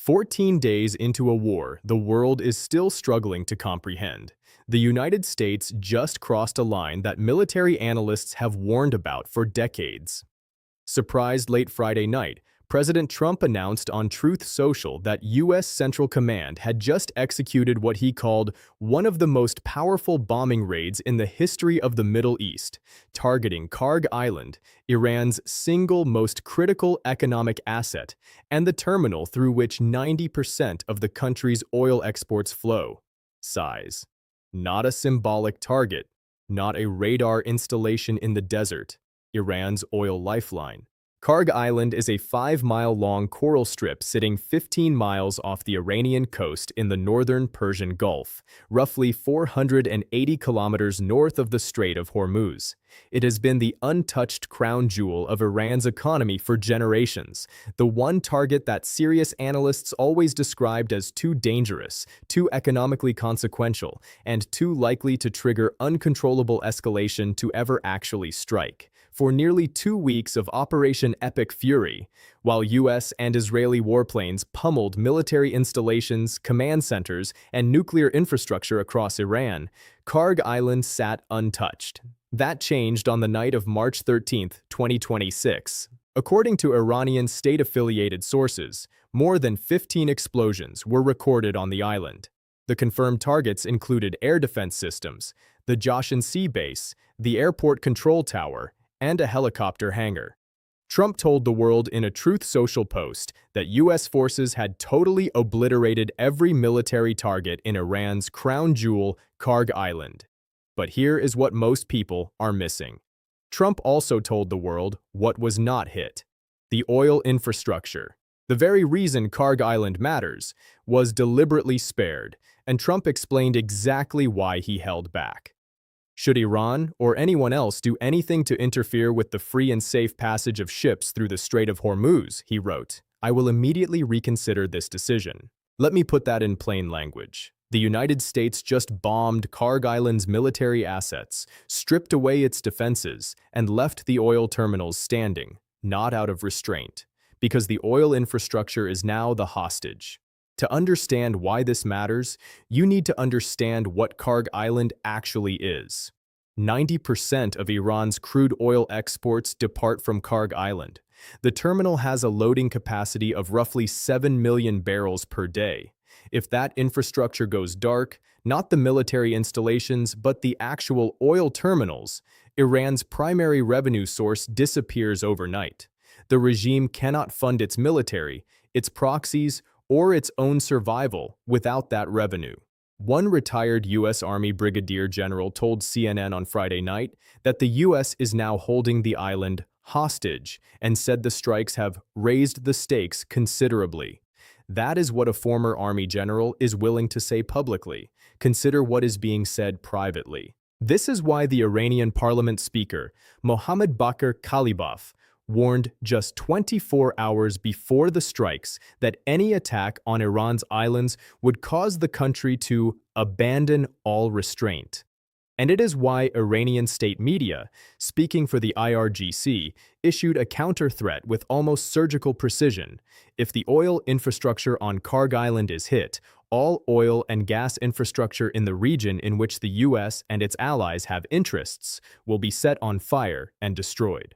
14 days into a war the world is still struggling to comprehend. The United States just crossed a line that military analysts have warned about for decades. Surprised late Friday night, President Trump announced on Truth Social that U.S. Central Command had just executed what he called one of the most powerful bombing raids in the history of the Middle East, targeting Kharg Island, Iran's single most critical economic asset, and the terminal through which 90% of the country's oil exports flow. Size. Not a symbolic target, not a radar installation in the desert. Iran's oil lifeline. Kharg Island is a 5-mile-long coral strip sitting 15 miles off the Iranian coast in the northern Persian Gulf, roughly 480 kilometers north of the Strait of Hormuz. It has been the untouched crown jewel of Iran's economy for generations, the one target that serious analysts always described as too dangerous, too economically consequential, and too likely to trigger uncontrollable escalation to ever actually strike. For nearly 2 weeks of Operation Epic Fury, while U.S. and Israeli warplanes pummeled military installations, command centers, and nuclear infrastructure across Iran, Kharg Island sat untouched. That changed on the night of March 13, 2026. According to Iranian state-affiliated sources, more than 15 explosions were recorded on the island. The confirmed targets included air defense systems, the Joshan Sea Base, the airport control tower, and a helicopter hangar. Trump told the world in a Truth Social post that U.S. forces had totally obliterated every military target in Iran's crown jewel, Kharg Island. But here is what most people are missing. Trump also told the world what was not hit. The oil infrastructure. The very reason Kharg Island matters was deliberately spared, and Trump explained exactly why he held back. Should Iran or anyone else do anything to interfere with the free and safe passage of ships through the Strait of Hormuz, he wrote, I will immediately reconsider this decision. Let me put that in plain language. The United States just bombed Kharg Island's military assets, stripped away its defenses, and left the oil terminals standing, not out of restraint, because the oil infrastructure is now the hostage. To understand why this matters, you need to understand what Kharg Island actually is. 90% of Iran's crude oil exports depart from Kharg Island. The terminal has a loading capacity of roughly 7 million barrels per day. If that infrastructure goes dark, not the military installations, but the actual oil terminals, Iran's primary revenue source disappears overnight. The regime cannot fund its military, its proxies, or its own survival without that revenue. One retired U.S. Army brigadier general told CNN on Friday night that the U.S. is now holding the island hostage and said the strikes have raised the stakes considerably. That is what a former Army general is willing to say publicly. Consider what is being said privately. This is why the Iranian parliament speaker, Mohammad Bakr Kalibaf, warned just 24 hours before the strikes that any attack on Iran's islands would cause the country to abandon all restraint. And it is why Iranian state media, speaking for the IRGC, issued a counter-threat with almost surgical precision. If the oil infrastructure on Kharg Island is hit, all oil and gas infrastructure in the region in which the U.S. and its allies have interests will be set on fire and destroyed.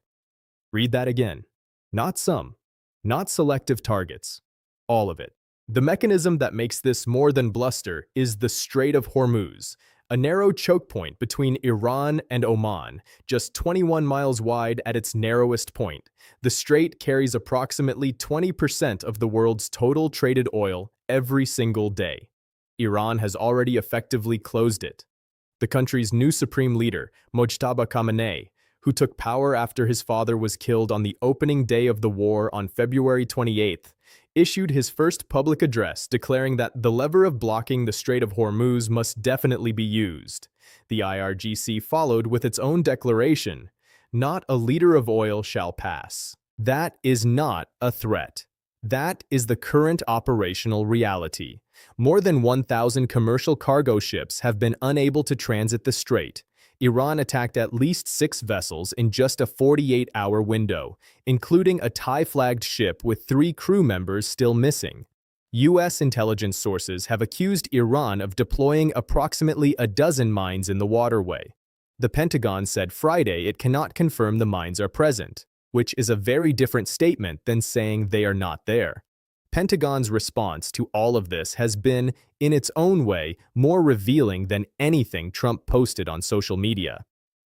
Read that again. Not some, not selective targets, all of it. The mechanism that makes this more than bluster is the Strait of Hormuz, a narrow choke point between Iran and Oman, just 21 miles wide at its narrowest point. The strait carries approximately 20% of the world's total traded oil every single day. Iran has already effectively closed it. The country's new supreme leader, Mojtaba Khamenei, who took power after his father was killed on the opening day of the war on February 28th, issued his first public address declaring that the lever of blocking the Strait of Hormuz must definitely be used. The IRGC followed with its own declaration, "Not a liter of oil shall pass." That is not a threat. That is the current operational reality. More than 1,000 commercial cargo ships have been unable to transit the strait. Iran attacked at least 6 vessels in just a 48-hour window, including a Thai-flagged ship with 3 crew members still missing. U.S. intelligence sources have accused Iran of deploying approximately a dozen mines in the waterway. The Pentagon said Friday it cannot confirm the mines are present, which is a very different statement than saying they are not there. Pentagon's response to all of this has been, in its own way, more revealing than anything Trump posted on social media.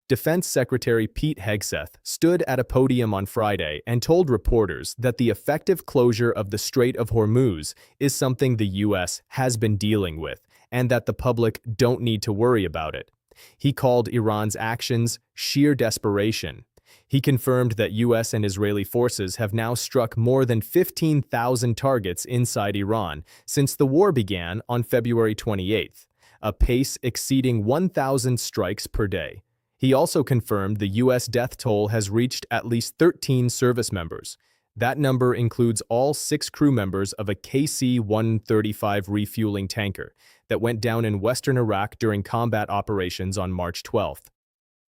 Defense Secretary Pete Hegseth stood at a podium on Friday and told reporters that the effective closure of the Strait of Hormuz is something the U.S. has been dealing with, and that the public don't need to worry about it. He called Iran's actions sheer desperation. He confirmed that U.S. and Israeli forces have now struck more than 15,000 targets inside Iran since the war began on February 28th, a pace exceeding 1,000 strikes per day. He also confirmed the U.S. death toll has reached at least 13 service members. That number includes all 6 crew members of a KC-135 refueling tanker that went down in western Iraq during combat operations on March 12th.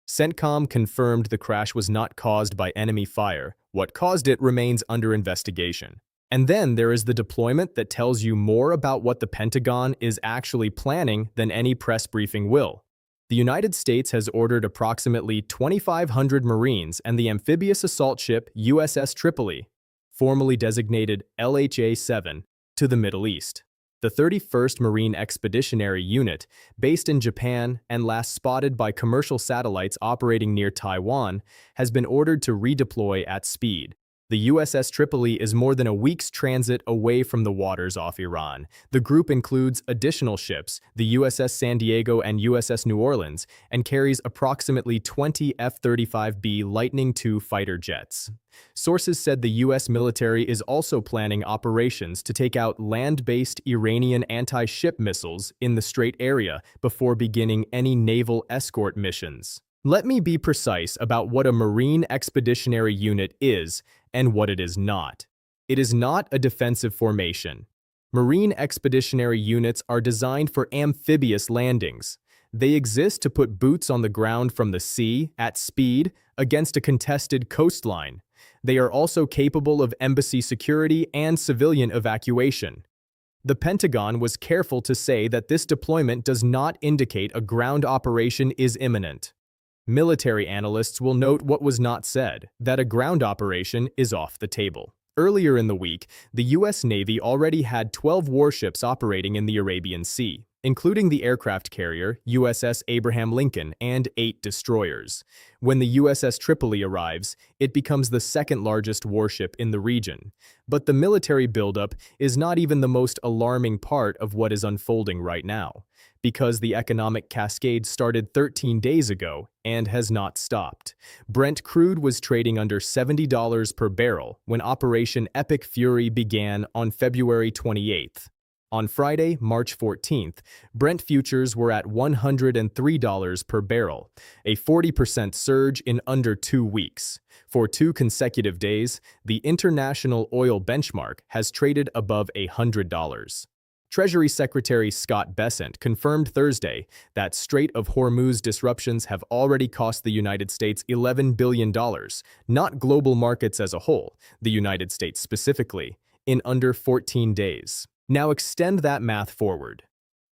CENTCOM confirmed the crash was not caused by enemy fire. What caused it remains under investigation. And then there is the deployment that tells you more about what the Pentagon is actually planning than any press briefing will. The United States has ordered approximately 2,500 Marines and the amphibious assault ship USS Tripoli, formerly designated LHA-7, to the Middle East. The 31st Marine Expeditionary Unit, based in Japan and last spotted by commercial satellites operating near Taiwan, has been ordered to redeploy at speed. The USS Tripoli is more than a week's transit away from the waters off Iran. The group includes additional ships, the USS San Diego and USS New Orleans, and carries approximately 20 F-35B Lightning II fighter jets. Sources said the U.S. military is also planning operations to take out land-based Iranian anti-ship missiles in the Strait area before beginning any naval escort missions. Let me be precise about what a Marine Expeditionary Unit is and what it is not. It is not a defensive formation. Marine Expeditionary Units are designed for amphibious landings. They exist to put boots on the ground from the sea, at speed, against a contested coastline. They are also capable of embassy security and civilian evacuation. The Pentagon was careful to say that this deployment does not indicate a ground operation is imminent. Military analysts will note what was not said, that a ground operation is off the table. Earlier in the week, the U.S. Navy already had 12 warships operating in the Arabian Sea, including the aircraft carrier USS Abraham Lincoln and 8 destroyers. When the USS Tripoli arrives, it becomes the second largest warship in the region. But the military buildup is not even the most alarming part of what is unfolding right now, because the economic cascade started 13 days ago and has not stopped. Brent crude was trading under $70 per barrel when Operation Epic Fury began on February 28th. On Friday, March 14th, Brent futures were at $103 per barrel, a 40% surge in under 2 weeks. For 2 consecutive days, the international oil benchmark has traded above $100. Treasury Secretary Scott Bessent confirmed Thursday that Strait of Hormuz disruptions have already cost the United States $11 billion, not global markets as a whole, the United States specifically, in under 14 days. Now extend that math forward.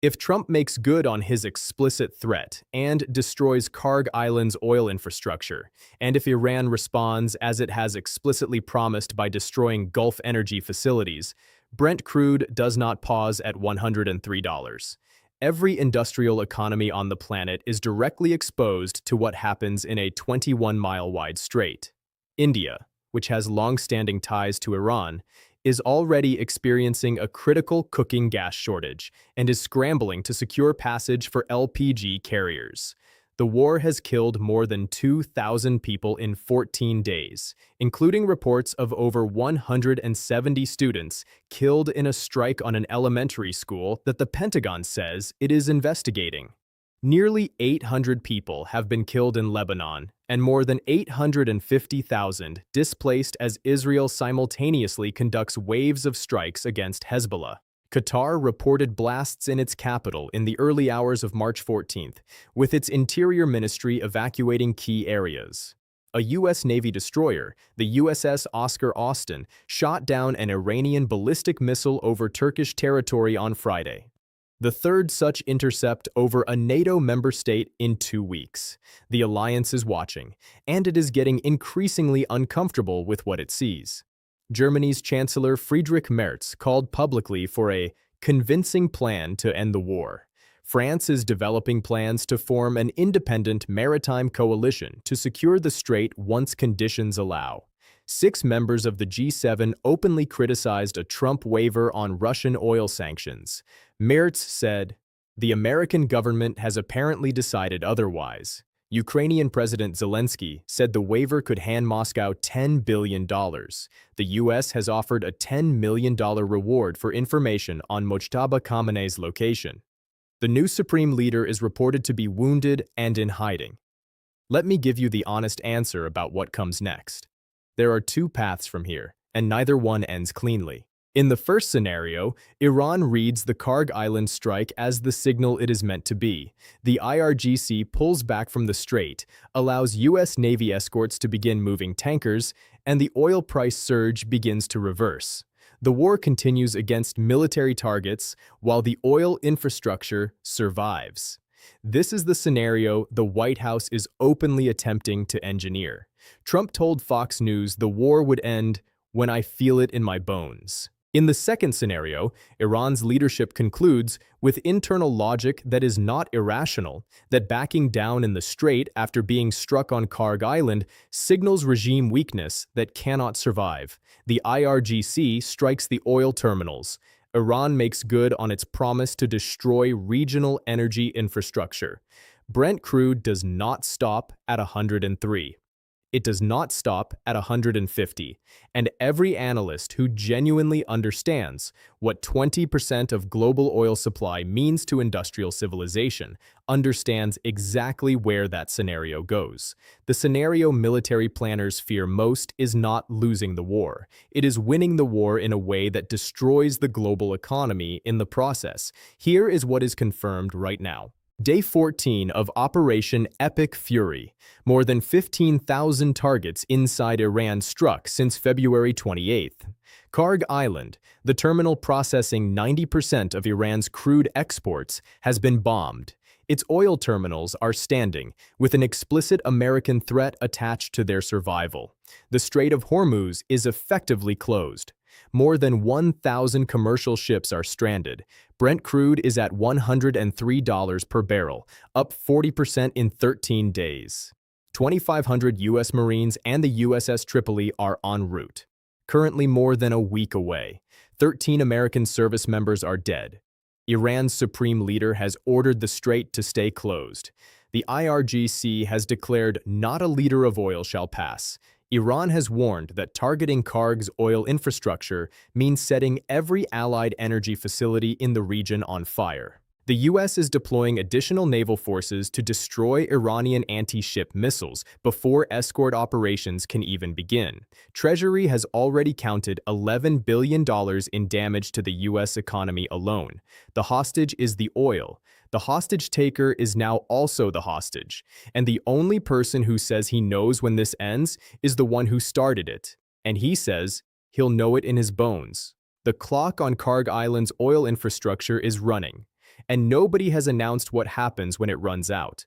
If Trump makes good on his explicit threat and destroys Kharg Island's oil infrastructure, and if Iran responds as it has explicitly promised by destroying Gulf energy facilities, Brent crude does not pause at $103. Every industrial economy on the planet is directly exposed to what happens in a 21-mile-wide strait. India, which has long-standing ties to Iran, is already experiencing a critical cooking gas shortage and is scrambling to secure passage for LPG carriers. The war has killed more than 2,000 people in 14 days, including reports of over 170 students killed in a strike on an elementary school that the Pentagon says it is investigating. Nearly 800 people have been killed in Lebanon, and more than 850,000 displaced as Israel simultaneously conducts waves of strikes against Hezbollah. Qatar reported blasts in its capital in the early hours of March 14th, with its interior ministry evacuating key areas. a U.S. Navy destroyer, the USS Oscar Austin, shot down an Iranian ballistic missile over Turkish territory on Friday. The third such intercept over a NATO member state in 2 weeks. The alliance is watching, and it is getting increasingly uncomfortable with what it sees. Germany's Chancellor Friedrich Merz called publicly for a convincing plan to end the war. France is developing plans to form an independent maritime coalition to secure the strait once conditions allow. 6 members of the G7 openly criticized a Trump waiver on Russian oil sanctions. Merz said, "The American government has apparently decided otherwise." Ukrainian President Zelensky said the waiver could hand Moscow $10 billion. The U.S. has offered a $10 million reward for information on Mojtaba Khamenei's location. The new supreme leader is reported to be wounded and in hiding. Let me give you the honest answer about what comes next. There are 2 paths from here, and neither one ends cleanly. In the first scenario, Iran reads the Kharg Island strike as the signal it is meant to be. The IRGC pulls back from the strait, allows U.S. Navy escorts to begin moving tankers, and the oil price surge begins to reverse. The war continues against military targets while the oil infrastructure survives. This is the scenario the White House is openly attempting to engineer. Trump told Fox News the war would end when I feel it in my bones. In the second scenario, Iran's leadership concludes, with internal logic that is not irrational, that backing down in the strait after being struck on Kharg Island signals regime weakness that cannot survive. The IRGC strikes the oil terminals. Iran makes good on its promise to destroy regional energy infrastructure. Brent crude does not stop at 103. It does not stop at 150, and every analyst who genuinely understands what 20% of global oil supply means to industrial civilization understands exactly where that scenario goes. The scenario military planners fear most is not losing the war. It is winning the war in a way that destroys the global economy in the process. Here is what is confirmed right now. Day 14 of Operation Epic Fury. More than 15,000 targets inside Iran struck since February 28th. Kharg Island, the terminal processing 90% of Iran's crude exports, has been bombed. Its oil terminals are standing, with an explicit American threat attached to their survival. The Strait of Hormuz is effectively closed. More than 1,000 commercial ships are stranded. Brent crude is at $103 per barrel, up 40% in 13 days. 2,500 U.S. Marines and the USS Tripoli are en route. Currently more than a week away. 13 American service members are dead. Iran's supreme leader has ordered the strait to stay closed. The IRGC has declared not a liter of oil shall pass. Iran has warned that targeting Kharg's oil infrastructure means setting every allied energy facility in the region on fire. The U.S. is deploying additional naval forces to destroy Iranian anti-ship missiles before escort operations can even begin. Treasury has already counted $11 billion in damage to the U.S. economy alone. The hostage is the oil. The hostage taker is now also the hostage, and the only person who says he knows when this ends is the one who started it, and he says he'll know it in his bones. The clock on Kharg Island's oil infrastructure is running, and nobody has announced what happens when it runs out.